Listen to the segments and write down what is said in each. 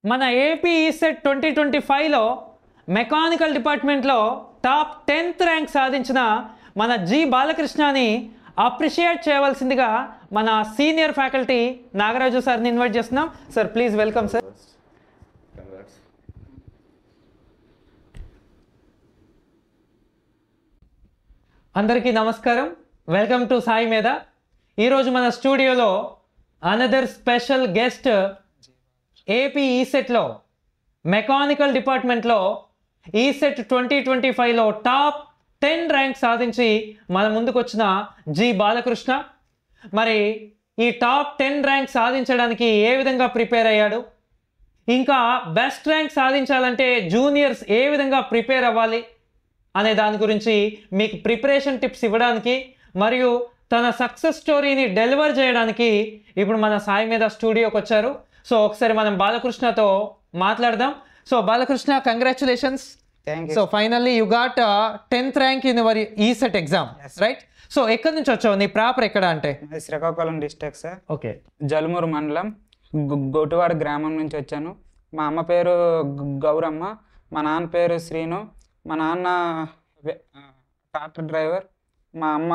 మన AP ECET 2025లో mechanical డిపార్ట్మెంట్లో top 10th rank సాధించిన మన జి బాలకృష్ణని అప్రిషియేట్ చేయవలసిందిగా మన సీనియర్ ఫ్యాకల్టీ నాగరాజు సార్ని ఇన్వైట్ చేస్తున్నాం. Sir please welcome sir. అందరికీ నమస్కారం, వెల్కమ్ టు సాయి మీద. ఈరోజు మన స్టూడియోలో అనదర్ స్పెషల్ గెస్ట్ ఏపీ ఈసెట్లో మెకానికల్ డిపార్ట్మెంట్లో ఈసెట్ 2025లో టాప్ 10 ర్యాంక్ సాధించి మన ముందుకు వచ్చిన జి బాలకృష్ణ. మరి ఈ టాప్ 10 ర్యాంక్ సాధించడానికి ఏ విధంగా ప్రిపేర్ అయ్యాడు, ఇంకా బెస్ట్ ర్యాంక్ సాధించాలంటే జూనియర్స్ ఏ విధంగా ప్రిపేర్ అవ్వాలి అనే దాని గురించి మీకు ప్రిపరేషన్ టిప్స్ ఇవ్వడానికి మరియు తన సక్సెస్ స్టోరీని డెలివర్ చేయడానికి ఇప్పుడు మన సాయి మీద స్టూడియోకి వచ్చారు. సో ఒకసారి మనం బాలకృష్ణతో మాట్లాడదాం. So Balakrishna, congratulations. So finally you got 10th rank in your ECET exam, right? So ఎక్కడి నుంచి వచ్చావు? నీ ప్రాపర్ ఎక్కడ అంటే? Srikakulam district sir. Okay. Jalumuru మండలం గోటువాడ గ్రామం నుంచి వచ్చాను. మా అమ్మ పేరు గౌరమ్మ, మా నాన్న పేరు శ్రీను. మా నాన్న ట్రాక్టర్ డ్రైవర్, మా అమ్మ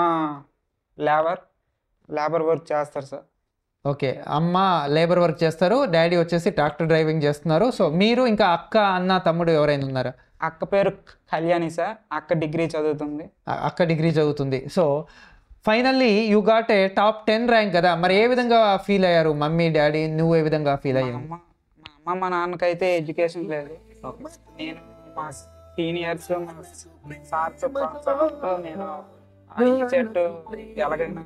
లేబర్ వర్క్ చేస్తారు సార్. ఓకే, అమ్మ లేబర్ వర్క్ చేస్తారు, డాడీ వచ్చేసి ట్రాక్టర్ డ్రైవింగ్ చేస్తున్నారు. సో మీరు ఇంకా అక్క, అన్న, తమ్ముడు ఎవరైనా ఉన్నారా? అక్క పేరు కళ్యాణి సార్. అక్క డిగ్రీ చదువుతుంది. అక్క డిగ్రీ చదువుతుంది. So finally you got a top 10 rank కదా, మరి ఏ విధంగా ఫీల్ అయ్యారు మమ్మీ, డాడీ? నువ్వు ఏ విధంగా ఫీల్ అయ్యావు? మా అమ్మ మా నాన్నకైతే ఎడ్యుకేషన్ లేదు. నేను మా సీనియర్స్, మా సార్స్ ప్రోత్సాహంతో నేను ఈ సెట్ ఎలాగైనా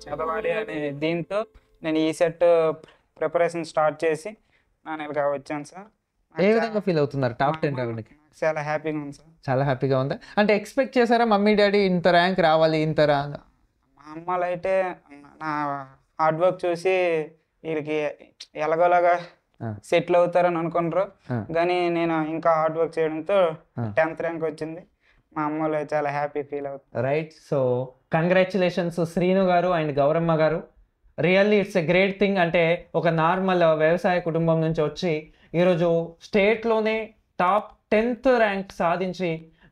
చదవాలి అనే దీంతో నేను ఈ సెట్ ప్రిపరేషన్ స్టార్ట్ చేసి నేను ఇలా వచ్చాను సార్. ఏ విధంగా ఫీల్ అవుతున్నారు టాప్ 10 ర్యాంక్? చాలా హ్యాపీగా ఉంది సార్. చాలా హ్యాపీగా ఉందా? అంటే ఎక్స్పెక్ట్ చేశారా మమ్మీ డాడీ ఇంత ర్యాంక్ రావాలి, ఇంత మా అమ్మలు అయితే నా హార్డ్ వర్క్ చూసి వీళ్ళకి ఎలాగోలాగా సెటిల్ అవుతారని అనుకుంటారు, కానీ నేను ఇంకా హార్డ్ వర్క్ చేయడంతో 10th ర్యాంక్ వచ్చింది. మా అమ్మలు చాలా హ్యాపీ ఫీల్ అవుతారు. రైట్. సో కంగ్రాచులేషన్స్ శ్రీను గారు అండ్ గౌరమ్మ గారు. Really it's a great thing. అంటే ఒక నార్మల్ వ్యవసాయ కుటుంబం నుంచి వచ్చి ఈరోజు స్టేట్లోనే టాప్ 10th ర్యాంక్ సాధించి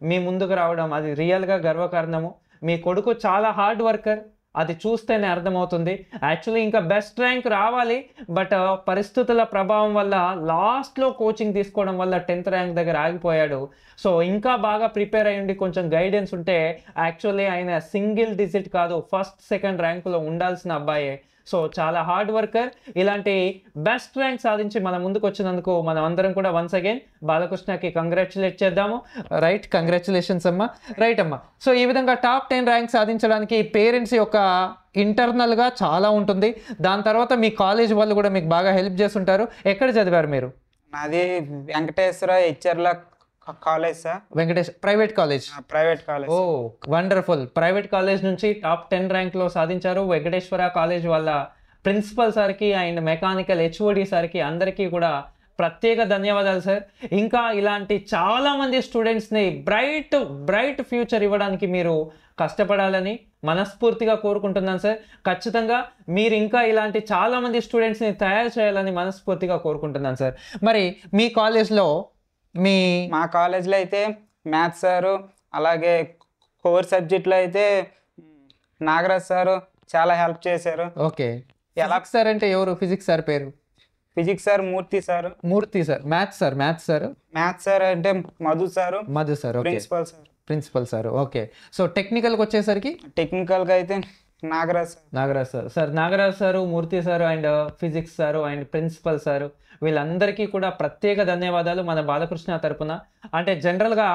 మీ ముందుకు రావడం అది రియల్గా గర్వకారణము. మీ కొడుకు చాలా హార్డ్ వర్కర్, అది చూస్తేనే అర్థమవుతుంది. యాక్చువల్లీ ఇంకా బెస్ట్ ర్యాంక్ రావాలి, బట్ పరిస్థితుల ప్రభావం వల్ల లాస్ట్లో కోచింగ్ తీసుకోవడం వల్ల 10th ర్యాంక్ దగ్గర ఆగిపోయాడు. సో ఇంకా బాగా ప్రిపేర్ అయ్యండి, కొంచెం గైడెన్స్ ఉంటే యాక్చువల్లీ ఆయన సింగిల్ డిజిట్ కాదు, ఫస్ట్ సెకండ్ ర్యాంకులో ఉండాల్సిన అబ్బాయే. సో చాలా హార్డ్ వర్కర్. ఇలాంటి బెస్ట్ ర్యాంక్ సాధించి మన ముందుకు వచ్చినందుకు మనం అందరం కూడా వన్స్ అగైన్ బాలకృష్ణకి కంగ్రాచులేట్ చేద్దాము. రైట్, కంగ్రాచులేషన్స్ అమ్మా. రైట్ అమ్మా. సో ఈ విధంగా టాప్ 10 ర్యాంక్ సాధించడానికి పేరెంట్స్ యొక్క ఇంటర్నల్గా చాలా ఉంటుంది. దాని తర్వాత మీ కాలేజ్ వాళ్ళు కూడా మీకు బాగా హెల్ప్ చేస్తుంటారు. ఎక్కడ చదివారు మీరు? నాది వెంకటేశ్వర హెచ్ఆర్ల college sir. Venkatesh private college? Private college. Oh wonderful. Private college నుంచి టాప్ 10 ర్యాంక్లో సాధించారు. వెంకటేశ్వర కాలేజ్ వాళ్ళ ప్రిన్సిపల్ సార్కి అండ్ మెకానికల్ హెచ్ఓడి సార్కి అందరికీ కూడా ప్రత్యేక ధన్యవాదాలు సార్. ఇంకా ఇలాంటి చాలామంది స్టూడెంట్స్ని బ్రైట్ ఫ్యూచర్ ఇవ్వడానికి మీరు కష్టపడాలని మనస్ఫూర్తిగా కోరుకుంటున్నాను సార్. ఖచ్చితంగా మీరు ఇంకా ఇలాంటి చాలామంది స్టూడెంట్స్ని తయారు చేయాలని మనస్ఫూర్తిగా కోరుకుంటున్నాను సార్. మరి మీ కాలేజ్లో మా కాలేజ్లో అయితే మ్యాథ్స్ సారు, అలాగే కోర్ సబ్జెక్ట్లో అయితే నాగరాజ్ సారు చాలా హెల్ప్ చేశారు. ఓకే. ఎలా సార్ అంటే ఎవరు? ఫిజిక్స్ సార్ పేరు? Physics sir Murthy sir. Murthy sir. Maths sir అంటే Madhu sir. Principal sir. Okay. So టెక్నికల్కి వచ్చేసరికి? టెక్నికల్గా అయితే Nagaraj sir. Nagaraj sir, Murthy sir and physics sir and principal sir, వీళ్ళందరికీ కూడా ప్రత్యేక ధన్యవాదాలు మన బాలకృష్ణ తరపున. అంటే జనరల్గా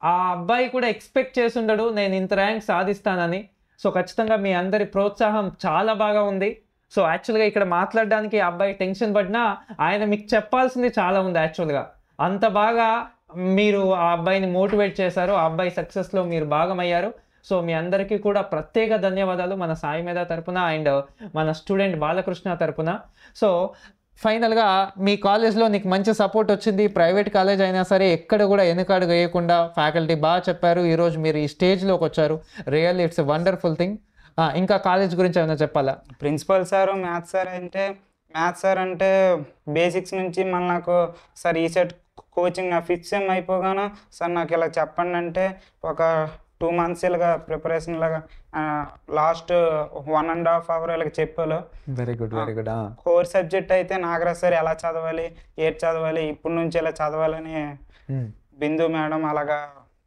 ఆ అబ్బాయి కూడా ఎక్స్పెక్ట్ చేసి ఉండడు నేను ఇంత ర్యాంక్ సాధిస్తానని. సో ఖచ్చితంగా మీ అందరి ప్రోత్సాహం చాలా బాగా ఉంది. సో యాక్చువల్గా ఇక్కడ మాట్లాడడానికి ఆ అబ్బాయి టెన్షన్ పడినా ఆయన మీకు చెప్పాల్సింది చాలా ఉంది. యాక్చువల్గా అంత బాగా మీరు ఆ అబ్బాయిని మోటివేట్ చేశారు, ఆ అబ్బాయి సక్సెస్లో మీరు భాగమయ్యారు. సో మీ అందరికీ కూడా ప్రత్యేక ధన్యవాదాలు మన సాయి మీద తరపున అండ్ మన స్టూడెంట్ బాలకృష్ణ తరపున. సో ఫైనల్గా మీ కాలేజ్లో నీకు మంచి సపోర్ట్ వచ్చింది. ప్రైవేట్ కాలేజ్ అయినా సరే ఎక్కడ కూడా వెనుకాడు వేయకుండా ఫ్యాకల్టీ బాగా చెప్పారు. ఈరోజు మీరు ఈ స్టేజ్లోకి వచ్చారు. Really it's a wonderful thing. ఇంకా కాలేజ్ గురించి ఏమైనా చెప్పాలా? ప్రిన్సిపల్ సార్, మ్యాథ్స్ సార్ అంటే మ్యాథ్స్ సార్ అంటే బేసిక్స్ నుంచి మళ్ళీ నాకు సార్ ఈ సెట్ కోచింగ్ నా ఫిఫ్త్ సెమ్ అయిపోగాను సార్ నాకు ఇలా చెప్పండి అంటే ఒక 2 months ఇలాగా ప్రిపరేషన్ లాగా లాస్ట్ 1.5 hour ఇలాగ చెప్పారు. Very good very good. Core subject అయితే నాగరాజ్ సార్ ఎలా చదవాలి, ఏది చదవాలి, ఇప్పటి నుంచి ఇలా చదవాలని బిందు మేడం అలాగా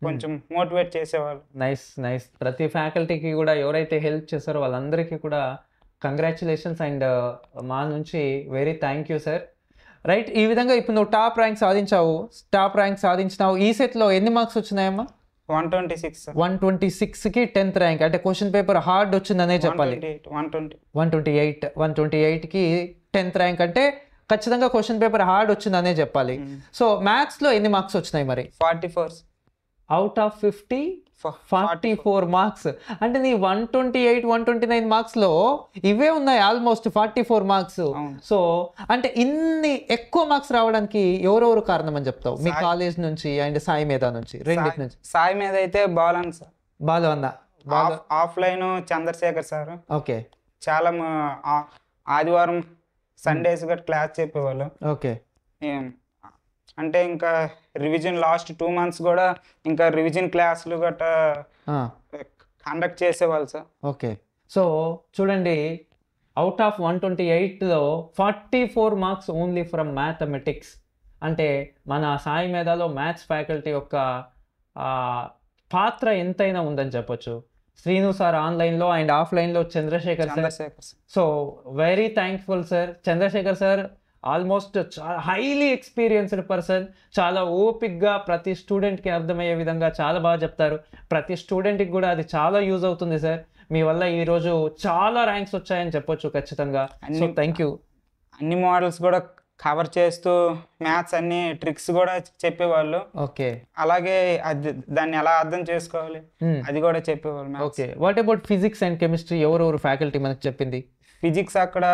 కొంచెం మోటివేట్ చేసేవాళ్ళు. Nice nice. ప్రతి ఫ్యాకల్టీకి కూడా ఎవరైతే హెల్ప్ చేస్తారో వాళ్ళందరికీ కూడా కంగ్రాచులేషన్స్ అండ్ మా నుంచి very thank you sir. Right, ఈ విధంగా ఇప్పుడు నువ్వు టాప్ ర్యాంక్ సాధించినావు. ఈ సెట్లో ఎన్ని మార్క్స్ వచ్చినాయమ్మా? 126 సార్. 126కి 10th ర్యాంక్, అంటే క్వశ్చన్ పేపర్ హార్డ్ వచ్చిందనే చెప్పాలి. 128కి 10th ర్యాంక్ అంటే ఖచ్చితంగా క్వశ్చన్ పేపర్ హార్డ్ వచ్చిందనే చెప్పాలి. సో మ్యాథ్స్లో ఎన్ని మార్క్స్ వచ్చినాయి మరి? 44 అవుట్ ఆఫ్ 50 44 మార్క్స్. అంటే నీ 128 129 మార్క్స్లో ఇవే ఉన్నాయి, ఆల్మోస్ట్ 44 మార్క్స్. సో అంటే ఇన్ని ఎక్కువ మార్క్స్ రావడానికి ఎవరెవరు కారణం అని చెప్తావు? మీ కాలేజ్ నుంచి అండ్ సాయి మీద నుంచి, రెండింటి నుంచి. సాయి మీద అయితే బాలన్ సార్, బాలు అన్న. Offline Chandrashekar sir. ఓకే. చాలా ఆదివారం సండేస్ గట్రా క్లాస్ చెప్పేవాళ్ళు. ఓకే. అంటే ఇంకా రివిజన్ లాస్ట్ 2 months కూడా ఇంకా రివిజన్ క్లాసులు గట్రా కండక్ట్ చేసేవాళ్ళు సార్. ఓకే. సో చూడండి, అవుట్ ఆఫ్ 128లో 44 మార్క్స్ ఓన్లీ ఫ్రమ్ మ్యాథమెటిక్స్. అంటే మన సాయి మేధాలో మ్యాథ్స్ ఫ్యాకల్టీ యొక్క పాత్ర ఎంతైనా ఉందని చెప్పొచ్చు. శ్రీను సార్ ఆన్లైన్లో అండ్ ఆఫ్లైన్లో Chandrashekar sir. So very thankful sir. Chandrashekar sir almost చాలా హైలీ ఎక్స్పీరియన్స్డ్ పర్సన్. చాలా ఓపిక్గా ప్రతి స్టూడెంట్కి అర్థమయ్యే విధంగా చాలా బాగా చెప్తారు. ప్రతి స్టూడెంట్కి కూడా అది చాలా యూజ్ అవుతుంది సార్. మీ వల్ల ఈరోజు చాలా ర్యాంక్స్ వచ్చాయని చెప్పొచ్చు ఖచ్చితంగా. So thank you. అన్ని మోడల్స్ కూడా కవర్ చేస్తూ మ్యాథ్స్ అన్ని ట్రిక్స్ కూడా చెప్పేవాళ్ళు. ఓకే. అలాగే అది దాన్ని ఎలా అర్థం చేసుకోవాలి అది కూడా చెప్పేవాళ్ళు. Okay. What about physics and chemistry? ఎవరెవరు ఫ్యాకల్టీ మనకు చెప్పింది? ఫిజిక్స్ అక్కడ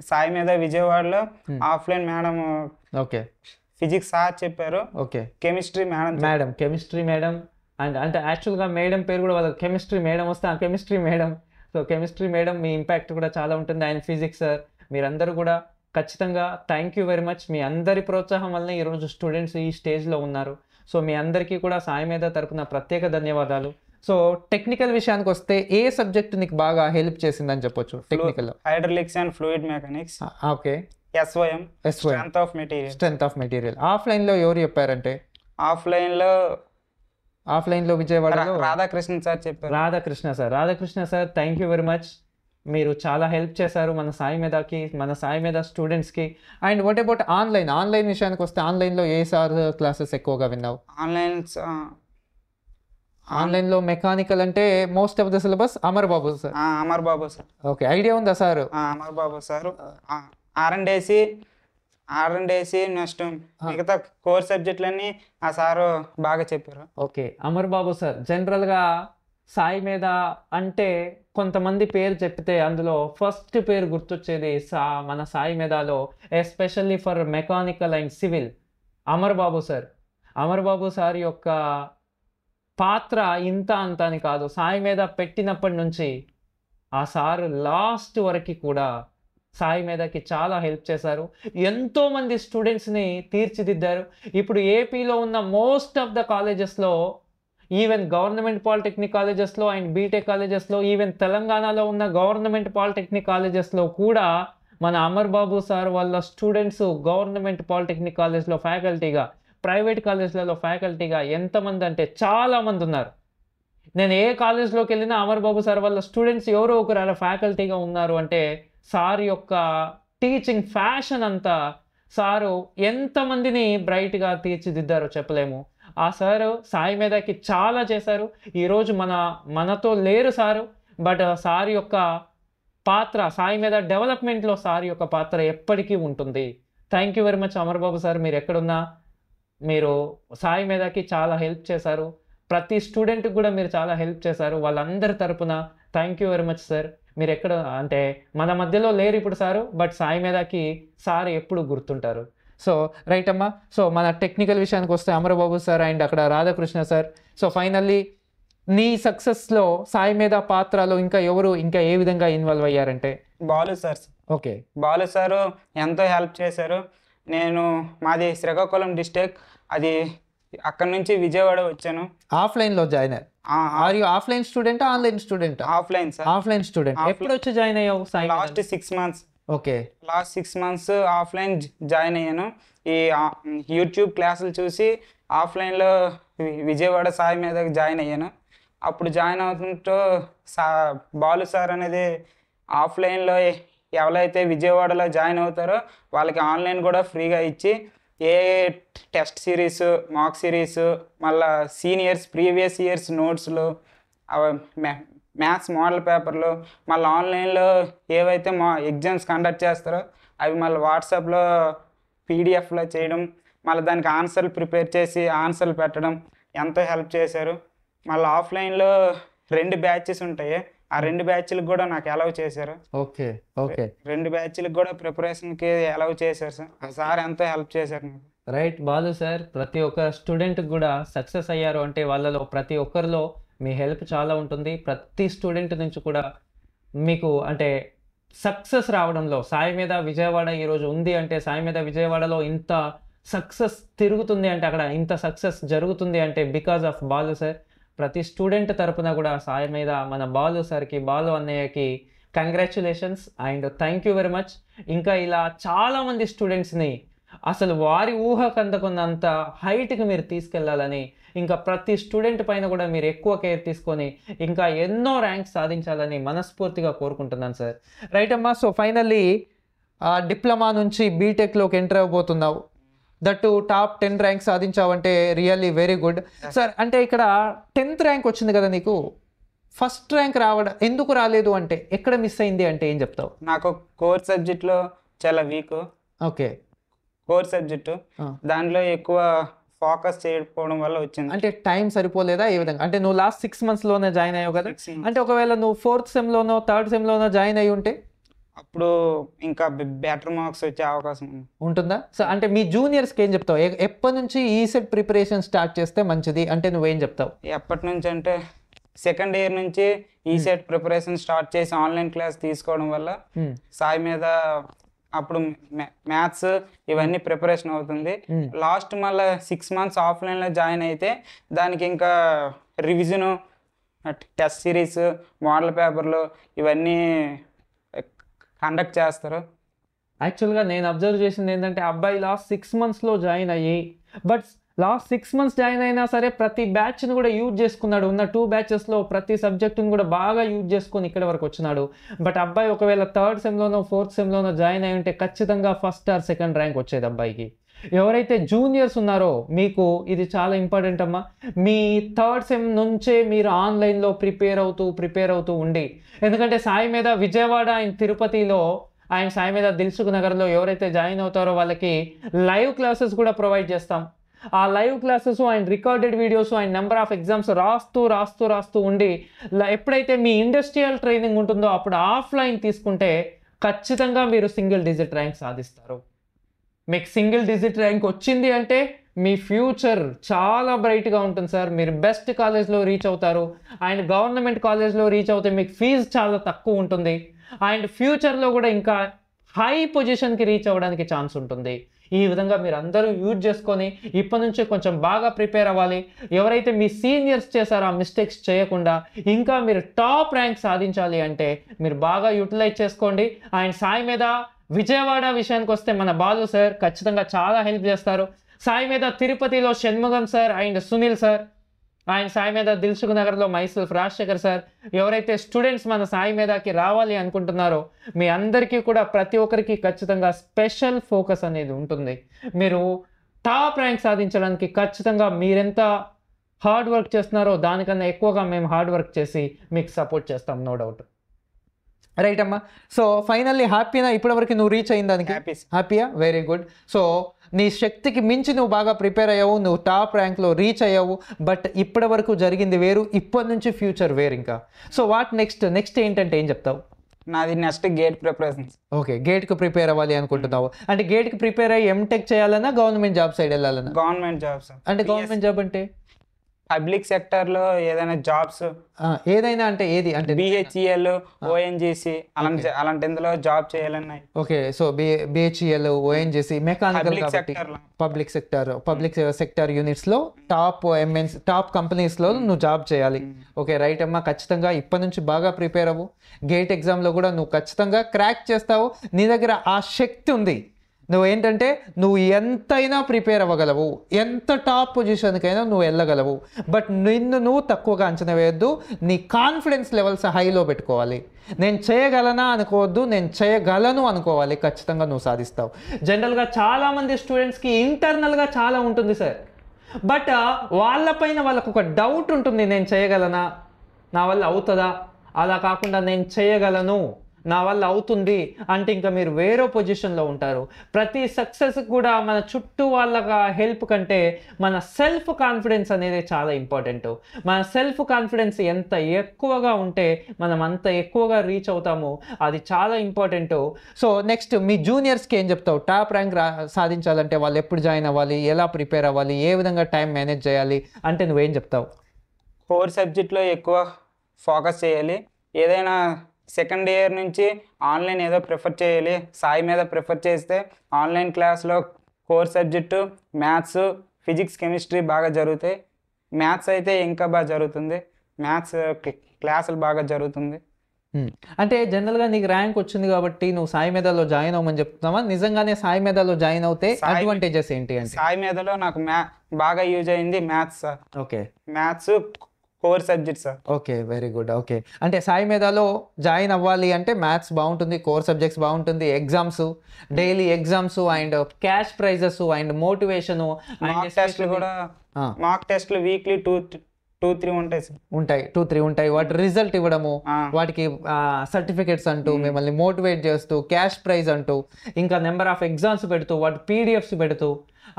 సాయి మీద విజయవాడలో offline madam. Okay. Physics sir చెప్పారు. ఓకే. కెమిస్ట్రీ మేడం అండ్ అంటే యాక్చువల్గా మేడం పేరు కూడా వాళ్ళకి కెమిస్ట్రీ మేడం వస్తే ఆ chemistry madam. So chemistry madam మీ ఇంపాక్ట్ కూడా చాలా ఉంటుంది. అండ్ ఫిజిక్స్ సార్, మీరందరూ కూడా ఖచ్చితంగా థ్యాంక్ యూ వెరీ మచ్. మీ అందరి ప్రోత్సాహం వల్లనే ఈరోజు స్టూడెంట్స్ ఈ స్టేజ్లో ఉన్నారు. సో మీ అందరికీ కూడా సాయి మీద తరపున ప్రత్యేక ధన్యవాదాలు. సో టెక్నికల్ విషయానికి వస్తే ఏ సబ్జెక్ట్ నీకు బాగా హెల్ప్ చేసిందని చెప్పొచ్చు? Technical hydraulics and fluid mechanics. Okay. SOM strength of material. ఆఫ్లైన్లో ఎవరు చెప్పారంటే? ఆఫ్లైన్లో విజయవాడలో రాధాకృష్ణ సార్ చెప్పారు. Radhakrishna sir thank you very much. మీరు చాలా హెల్ప్ చేశారు మన సాయి మీద స్టూడెంట్స్కి. అండ్ వాట్ అబౌట్ ఆన్లైన్ విషయానికి వస్తే ఆన్లైన్లో ఏ సార్ క్లాసెస్ ఎక్కువగా విన్నావు? ఆన్లైన్లో మెకానికల్ అంటే most of the syllabus Amar Babu sir. Okay. Idea ఉందా sir? Amar Babu sir. R&AC next మిగతా కోర్ సబ్జెక్టులన్నీ ఆ సారు బాగా చెప్పారు. ఓకే. అమర్ బాబు సార్ జనరల్గా సాయి మీద అంటే కొంతమంది పేరు చెప్తే అందులో ఫస్ట్ పేరు గుర్తొచ్చేది మన సాయి మీదలో especially for mechanical and civil Amar Babu sir యొక్క పాత్ర ఇంత అంత అని కాదు. సాయి మీద పెట్టినప్పటి నుంచి ఆ సార్ లాస్ట్ వరకు కూడా సాయి మీదకి చాలా హెల్ప్ చేశారు. ఎంతోమంది స్టూడెంట్స్ని తీర్చిదిద్దారు. ఇప్పుడు ఏపీలో ఉన్న మోస్ట్ ఆఫ్ ద కాలేజెస్లో, ఈవెన్ గవర్నమెంట్ పాలిటెక్నిక్ కాలేజెస్లో అండ్ బీటెక్ కాలేజెస్లో, ఈవెన్ తెలంగాణలో ఉన్న గవర్నమెంట్ పాలిటెక్నిక్ కాలేజెస్లో కూడా మన అమర్ బాబు సార్ వాళ్ళ స్టూడెంట్స్ గవర్నమెంట్ పాలిటెక్నిక్ కాలేజ్లో ఫ్యాకల్టీగా, ప్రైవేట్ కాలేజ్లలో ఫ్యాకల్టీగా ఎంతమంది అంటే చాలామంది ఉన్నారు. నేను ఏ కాలేజ్లోకి వెళ్ళినా అమర్ బాబు సార్ వాళ్ళ స్టూడెంట్స్ ఎవరో ఒకరు అలా ఫ్యాకల్టీగా ఉన్నారు. అంటే సార్ యొక్క టీచింగ్ ఫ్యాషన్ అంతా సారు ఎంతమందిని బ్రైట్గా తీర్చిదిద్దారో చెప్పలేము. ఆ సారు సాయి మీదకి చాలా చేశారు. ఈరోజు మనతో లేరు సారు, బట్ సార్ యొక్క పాత్ర సాయి మీద డెవలప్మెంట్లో సార్ యొక్క పాత్ర ఎప్పటికీ ఉంటుంది. Thank you very much Amar Babu sir. మీరు ఎక్కడున్నా మీరు సాయి మీదకి చాలా హెల్ప్ చేశారు. ప్రతి స్టూడెంట్కి కూడా మీరు చాలా హెల్ప్ చేశారు. వాళ్ళందరి తరపున thank you very much sir. మీరు ఎక్కడ అంటే మన మధ్యలో లేరు ఇప్పుడు సారు, బట్ సాయి మీదకి సార్ ఎప్పుడు గుర్తుంటారు. సో రైట్ అమ్మా. సో మన టెక్నికల్ విషయానికి వస్తే అమరబాబు సార్ అండ్ అక్కడ రాధాకృష్ణ సార్. సో ఫైనల్లీ నీ సక్సెస్లో సాయి మీద పాత్రలో ఇంకా ఏ విధంగా ఇన్వాల్వ్ అయ్యారంటే? ఓకే. బాలు సారు ఎంతో హెల్ప్ చేశారు. మాది శ్రీకాకుళం డిస్ట్రిక్ట్, అది అక్కడ నుంచి విజయవాడ వచ్చాను. ఆఫ్లైన్లో జాయిన్ అయ్యారు. Are you offline student, online student? Offline sir. Offline student. ఎప్పుడు వచ్చి జాయిన్ అయ్యావు సాయి? Last 6 months. ఓకే. లాస్ట్ 6 months ఆఫ్లైన్ జాయిన్ అయ్యాను. ఈ యూట్యూబ్ క్లాసులు చూసి ఆఫ్లైన్లో విజయవాడ సాయి మీద జాయిన్ అయ్యాను. అప్పుడు జాయిన్ అవుతుంటూ బాలు సార్ అనేది ఆఫ్లైన్లో ఎవరైతే విజయవాడలో జాయిన్ అవుతారో వాళ్ళకి ఆన్లైన్ కూడా ఫ్రీగా ఇచ్చి ఏ టెస్ట్ సిరీస్, మాక్ సిరీస్, మళ్ళీ సీనియర్స్ ప్రీవియస్ ఇయర్స్ నోట్స్లు, మ్యాథ్స్ మోడల్ పేపర్లు, మళ్ళీ ఆన్లైన్లో ఏవైతే ఎగ్జామ్స్ కండక్ట్ చేస్తారో అవి మళ్ళీ వాట్సాప్లో పీడిఎఫ్లో చేయడం, మళ్ళీ దానికి ఆన్సర్లు ప్రిపేర్ చేసి ఆన్సర్లు పెట్టడం ఎంతో హెల్ప్ చేశారు. మళ్ళీ ఆఫ్లైన్లో 2 బ్యాచెస్ ఉంటాయి. ఆ 2 బ్యాచ్లకు కూడా నాకు అలౌ చేశారు. ఓకే. ఓకే. 2 బ్యాచ్లకు కూడా ప్రిపరేషన్కి అలౌ చేశారు సార్. సార్ ఎంతో హెల్ప్ చేశారు నాకు. రైట్ బాలు సార్, ప్రతి ఒక్క స్టూడెంట్కి కూడా సక్సెస్ అయ్యారు అంటే వాళ్ళలో ప్రతి ఒక్కరిలో మీ హెల్ప్ చాలా ఉంటుంది. ప్రతి స్టూడెంట్ నుంచి కూడా మీకు అంటే సక్సెస్ రావడంలో సాయి మీద విజయవాడ ఈరోజు ఉంది అంటే, సాయి మీద విజయవాడలో ఇంత సక్సెస్ తిరుగుతుంది అంటే, అక్కడ ఇంత సక్సెస్ జరుగుతుంది అంటే బికాజ్ ఆఫ్ బాలు సార్. ప్రతి స్టూడెంట్ తరపున కూడా సాయి మీద మన బాలు సార్కి, బాలు అన్నయ్యకి congratulations and thank you very much. ఇంకా ఇలా చాలామంది స్టూడెంట్స్ని అసలు వారి ఊహకు అందకున్నంత హైట్కి మీరు తీసుకెళ్లాలని, ఇంకా ప్రతి స్టూడెంట్ పైన కూడా మీరు ఎక్కువ కేర్ తీసుకొని ఇంకా ఎన్నో ర్యాంక్స్ సాధించాలని మనస్ఫూర్తిగా కోరుకుంటున్నాను సార్. రైట్ అమ్మా. సో ఫైనల్లీ డిప్లొమా నుంచి బీటెక్లోకి ఎంటర్ అయిపోతున్నావు, దట్టు టాప్ 10 ర్యాంక్ సాధించావంటే రియల్లీ వెరీ గుడ్ సార్. అంటే ఇక్కడ 10th ర్యాంక్ వచ్చింది కదా నీకు, ఫస్ట్ ర్యాంక్ రావడం ఎందుకు రాలేదు అంటే, ఎక్కడ మిస్ అయింది అంటే ఏం చెప్తావు? నాకు కోర్ సబ్జెక్ట్లో చాలా వీక్. ఓకే. కోర్ సబ్జెక్టు దాంట్లో ఎక్కువ ఫోకస్ చేయకపోవడం వల్ల వచ్చింది. అంటే టైం సరిపోలేదా ఏ విధంగా? అంటే నువ్వు లాస్ట్ 6 monthsలోనే జాయిన్ అయ్యావు కదా, అంటే ఒకవేళ నువ్వు 4th సెమ్లోనో 3rd సెమ్లోనో జాయిన్ అయ్యి ఉంటే అప్పుడు ఇంకా బెటర్ మార్క్స్ వచ్చే అవకాశం ఉంటుందా? సో అంటే మీ జూనియర్స్కి ఏం చెప్తావు? ఎప్పటి నుంచి ఈసెట్ ప్రిపరేషన్ స్టార్ట్ చేస్తే మంచిది అంటే నువ్వేం చెప్తావు? ఎప్పటి నుంచి అంటే సెకండ్ ఇయర్ నుంచి ఈసెట్ ప్రిపరేషన్ స్టార్ట్ చేసి ఆన్లైన్ క్లాస్ తీసుకోవడం వల్ల సాయి మీద అప్పుడు మ్యాథ్స్ ఇవన్నీ ప్రిపరేషన్ అవుతుంది. లాస్ట్ మళ్ళీ 6 months ఆఫ్లైన్లో జాయిన్ అయితే దానికి ఇంకా రివిజను, టెస్ట్ సిరీస్, మోడల్ పేపర్లు ఇవన్నీ కండక్ట్ చేస్తారు. యాక్చువల్గా నేను అబ్జర్వ్ చేసింది ఏంటంటే, అబ్బాయి లాస్ట్ 6 monthsలో జాయిన్ అయ్యి, బట్ లాస్ట్ 6 months జాయిన్ అయినా సరే ప్రతి బ్యాచ్ని కూడా యూజ్ చేసుకున్నాడు. ఉన్న 2 batchesలో ప్రతి సబ్జెక్టుని కూడా బాగా యూజ్ చేసుకొని ఇక్కడ వరకు వచ్చినాడు. బట్ అబ్బాయి ఒకవేళ 3rd సెమ్లోనో 4th సెమ్లోనో జాయిన్ అయి ఉంటే ఖచ్చితంగా 1st or 2nd ర్యాంక్ వచ్చేది అబ్బాయికి. ఎవరైతే జూనియర్స్ ఉన్నారో మీకు ఇది చాలా ఇంపార్టెంట్ అమ్మా. మీ 3rd సెమ్ నుంచే మీరు ఆన్లైన్లో ప్రిపేర్ అవుతూ ఉండి, ఎందుకంటే సాయి మీద విజయవాడ అండ్ తిరుపతిలో అండ్ సాయి మీద దిల్సుఖ్ నగర్లో ఎవరైతే జాయిన్ అవుతారో వాళ్ళకి లైవ్ క్లాసెస్ కూడా ప్రొవైడ్ చేస్తాం. ఆ live classes and recorded videos and number of exams రాస్తూ ఉండి ఎప్పుడైతే మీ ఇండస్ట్రియల్ ట్రైనింగ్ ఉంటుందో అప్పుడు ఆఫ్లైన్ తీసుకుంటే ఖచ్చితంగా మీరు సింగిల్ డిజిట్ ర్యాంక్ సాధిస్తారు. మీకు సింగిల్ డిజిట్ ర్యాంక్ వచ్చింది అంటే మీ ఫ్యూచర్ చాలా బ్రైట్గా ఉంటుంది సార్. మీరు బెస్ట్ కాలేజ్లో రీచ్ అవుతారు అండ్ గవర్నమెంట్ కాలేజ్లో రీచ్ అవుతే మీకు ఫీజు చాలా తక్కువ ఉంటుంది అండ్ ఫ్యూచర్లో కూడా ఇంకా హై పొజిషన్కి రీచ్ అవ్వడానికి ఛాన్స్ ఉంటుంది. ఈ విధంగా మీరు అందరూ యూజ్ చేసుకొని ఇప్పటి నుంచి కొంచెం బాగా ప్రిపేర్ అవ్వాలి. ఎవరైతే మీ సీనియర్స్ చేశారో ఆ మిస్టేక్స్ చేయకుండా ఇంకా మీరు టాప్ ర్యాంక్ సాధించాలి అంటే మీరు బాగా యూటిలైజ్ చేసుకోండి. అండ్ సాయి మీద విజయవాడ విషయానికి వస్తే మన బాలు సార్ ఖచ్చితంగా చాలా హెల్ప్ చేస్తారు. సాయి మీద తిరుపతిలో Shanmugam sir and Sunil sir, and Sai Medha దిల్సుఖ్ నగర్లో మైసెల్ఫ్ రాజశేఖర్ సార్, ఎవరైతే స్టూడెంట్స్ మన సాయి మీదకి రావాలి అనుకుంటున్నారో మీ అందరికీ కూడా ప్రతి ఒక్కరికి ఖచ్చితంగా స్పెషల్ ఫోకస్ అనేది ఉంటుంది. మీరు టాప్ ర్యాంక్ సాధించడానికి ఖచ్చితంగా మీరెంత హార్డ్ వర్క్ చేస్తున్నారో దానికన్నా ఎక్కువగా మేము హార్డ్ వర్క్ చేసి మీకు సపోర్ట్ చేస్తాం, నో డౌట్. రైట్ అమ్మా. సో ఫైనల్లీ హ్యాపీనా ఇప్పటివరకు నువ్వు రీచ్ అయిన దానికి? హ్యాపీయా? Very good. సో నీ శక్తికి మించి నువ్వు బాగా ప్రిపేర్ అయ్యావు, నువ్వు టాప్ ర్యాంక్లో రీచ్ అయ్యావు. బట్ ఇప్పటి వరకు జరిగింది వేరు, ఇప్పటి నుంచి ఫ్యూచర్ వేరు ఇంకా. సో వాట్ నెక్స్ట్ ఏంటంటే ఏం చెప్తావు? నాది నెక్స్ట్ గేట్ ప్రిపరేషన్. ఓకే, గేట్కి ప్రిపేర్ అవ్వాలి అనుకుంటున్నావు. అంటే గేట్కి ప్రిపేర్ అయ్యి ఎంటెక్ చేయాలన్నా గవర్నమెంట్ జాబ్ సైడ్ వెళ్ళాలన్నా? Government job sir. అంటే గవర్నమెంట్ జాబ్ అంటే పబ్లిక్ సెక్టర్ లో ఏదైనా జాబ్స్, ఏదైనా అంటే ఏది అంటే బిహెచ్ఈఎల్, ఓఎన్జిసి అలాంటి ఇందులో జాబ్ చేయాలన్నాయి. Okay. So BHEL, ONGC, mechanical public కాబట్టి సెక్టర్ లో పబ్లిక్ సెక్టర్ యూనిట్స్లో టాప్ ఎంఎన్సీ టాప్ కంపెనీస్లో నువ్వు జాబ్ చేయాలి. ఓకే, రైట్ అమ్మా. ఖచ్చితంగా ఇప్పటి నుంచి బాగా ప్రిపేర్ అవ్వు. గేట్ ఎగ్జామ్లో కూడా నువ్వు ఖచ్చితంగా క్రాక్ చేస్తావు. నీ దగ్గర ఆ శక్తి ఉంది. నువ్వేంటంటే నువ్వు ఎంతైనా ప్రిపేర్ అవ్వగలవు, ఎంత టాప్ పొజిషన్కైనా నువ్వు వెళ్ళగలవు. బట్ నిన్ను నువ్వు తక్కువగా అంచనా వేయొద్దు. నీ కాన్ఫిడెన్స్ లెవెల్స్ హైలో పెట్టుకోవాలి. నేను చేయగలనా అనుకోవద్దు, నేను చేయగలను అనుకోవాలి. ఖచ్చితంగా నువ్వు సాధిస్తావు. జనరల్గా చాలామంది స్టూడెంట్స్కి ఇంటర్నల్గా చాలా ఉంటుంది సార్, బట్ వాళ్ళపైన వాళ్ళకు ఒక డౌట్ ఉంటుంది, నేను చేయగలనా, నా వల్ల అవుతుందా. అలా కాకుండా నేను చేయగలను, నా వల్ల అవుతుంది అంటే ఇంకా మీరు వేరే పొజిషన్లో ఉంటారు. ప్రతి సక్సెస్ కూడా మన చుట్టూ వాళ్ళ హెల్ప్ కంటే మన సెల్ఫ్ కాన్ఫిడెన్స్ అనేది చాలా ఇంపార్టెంట్. మన సెల్ఫ్ కాన్ఫిడెన్స్ ఎంత ఎక్కువగా ఉంటే మనం అంత ఎక్కువగా రీచ్ అవుతాము. అది చాలా ఇంపార్టెంట్. సో నెక్స్ట్ మీ జూనియర్స్కి ఏం చెప్తావు? టాప్ ర్యాంక్ సాధించాలంటే వాళ్ళు ఎప్పుడు జాయిన్ అవ్వాలి, ఎలా ప్రిపేర్ అవ్వాలి, ఏ విధంగా టైం మేనేజ్ చేయాలి అంటే నువ్వేం చెప్తావు? కోర్ సబ్జెక్ట్లో ఎక్కువ ఫోకస్ చేయాలి. ఏదైనా సెకండ్ ఇయర్ నుంచి ఆన్లైన్ ఏదో ప్రిఫర్ చేయాలి. సాయి మీద ప్రిఫర్ చేస్తే ఆన్లైన్ క్లాస్లో core subject maths, physics, chemistry బాగా జరుగుతాయి. మ్యాథ్స్ అయితే ఇంకా బాగా జరుగుతుంది. మ్యాథ్స్ క్లాసులు బాగా జరుగుతుంది. అంటే జనరల్గా నీకు ర్యాంక్ వచ్చింది కాబట్టి నువ్వు సాయి మేధాలో జాయిన్ అవ్వమని చెప్తున్నావా? నిజంగానే సాయి మేధాలో జాయిన్ అవుతే అడ్వాంటేజెస్ ఏంటి అంటే? సాయి మీదలో నాకు బాగా యూజ్ అయింది maths sir. Okay, maths core subject sir. Okay, very good. Okay, అంటే సాయి మేధాలో జాయిన్ అవ్వాలి అంటే మ్యాథ్స్ బాగుంటుంది, కోర్ సబ్జెక్ట్స్ బాగుంటుంది, exams, daily exams and cash prizes and motivation, mock టెస్ట్లు కూడా, మాక్ టెస్ట్లు వీక్లీ 2-3 ఉంటాయి సార్. ఉంటాయి, 2-3 ఉంటాయి. వాటి రిజల్ట్ ఇవ్వడము, వాటికి సర్టిఫికెట్స్ అంటూ మిమ్మల్ని మోటివేట్ చేస్తూ, క్యాష్ ప్రైజ్ అంటూ, ఇంకా నెంబర్ ఆఫ్ ఎగ్జామ్స్ పెడుతూ, వాటి పీడిఎఫ్స్ పెడుతూ,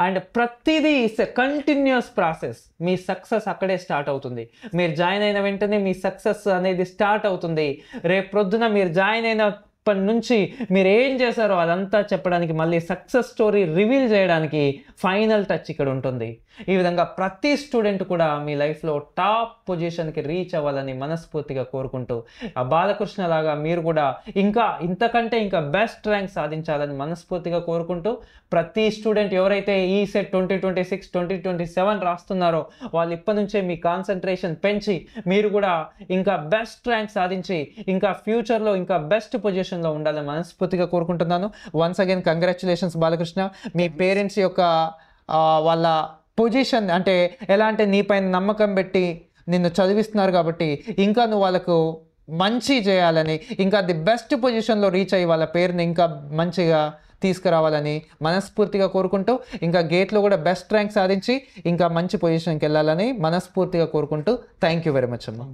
అండ్ ప్రతిదీ it's a continuous process. Me success అక్కడే స్టార్ట్ అవుతుంది. మీరు జాయిన్ అయిన వెంటనే మీ సక్సెస్ అనేది స్టార్ట్ అవుతుంది. రేపు ప్రొద్దున మీరు జాయిన్ అయినప్పటి నుంచి మీరు ఏం చేశారో అదంతా చెప్పడానికి, మళ్ళీ సక్సెస్ స్టోరీ రివీల్ చేయడానికి ఫైనల్ టచ్ ఇక్కడ ఉంటుంది. ఈ విధంగా ప్రతి స్టూడెంట్ కూడా మీ లైఫ్లో టాప్ పొజిషన్కి రీచ్ అవ్వాలని మనస్ఫూర్తిగా కోరుకుంటూ, ఆ బాలకృష్ణ లాగా మీరు కూడా ఇంకా ఇంతకంటే ఇంకా బెస్ట్ ర్యాంక్ సాధించాలని మనస్ఫూర్తిగా కోరుకుంటూ, ప్రతి స్టూడెంట్ ఎవరైతే ఈ సెట్ 2026, 2027 రాస్తున్నారో వాళ్ళు ఇప్పటి నుంచే మీ కాన్సన్ట్రేషన్ పెంచి మీరు కూడా ఇంకా బెస్ట్ ర్యాంక్ సాధించి ఇంకా ఫ్యూచర్లో ఇంకా బెస్ట్ పొజిషన్లో ఉండాలని మనస్ఫూర్తిగా కోరుకుంటున్నాను. Once again congratulations Balakrishna. మీ పేరెంట్స్ యొక్క వాళ్ళ పొజిషన్ అంటే ఎలా అంటే నీపైన నమ్మకం పెట్టి నిన్ను చదివిస్తున్నారు కాబట్టి ఇంకా నువ్వు వాళ్ళకు మంచి చేయాలని, ఇంకా ది బెస్ట్ పొజిషన్లో రీచ్ అయ్యి వాళ్ళ పేరుని ఇంకా మంచిగా తీసుకురావాలని మనస్ఫూర్తిగా కోరుకుంటూ, ఇంకా గేట్లో కూడా బెస్ట్ ర్యాంక్ సాధించి ఇంకా మంచి పొజిషన్కి వెళ్ళాలని మనస్ఫూర్తిగా కోరుకుంటూ థ్యాంక్ యూ వెరీ మచ్ అమ్మా.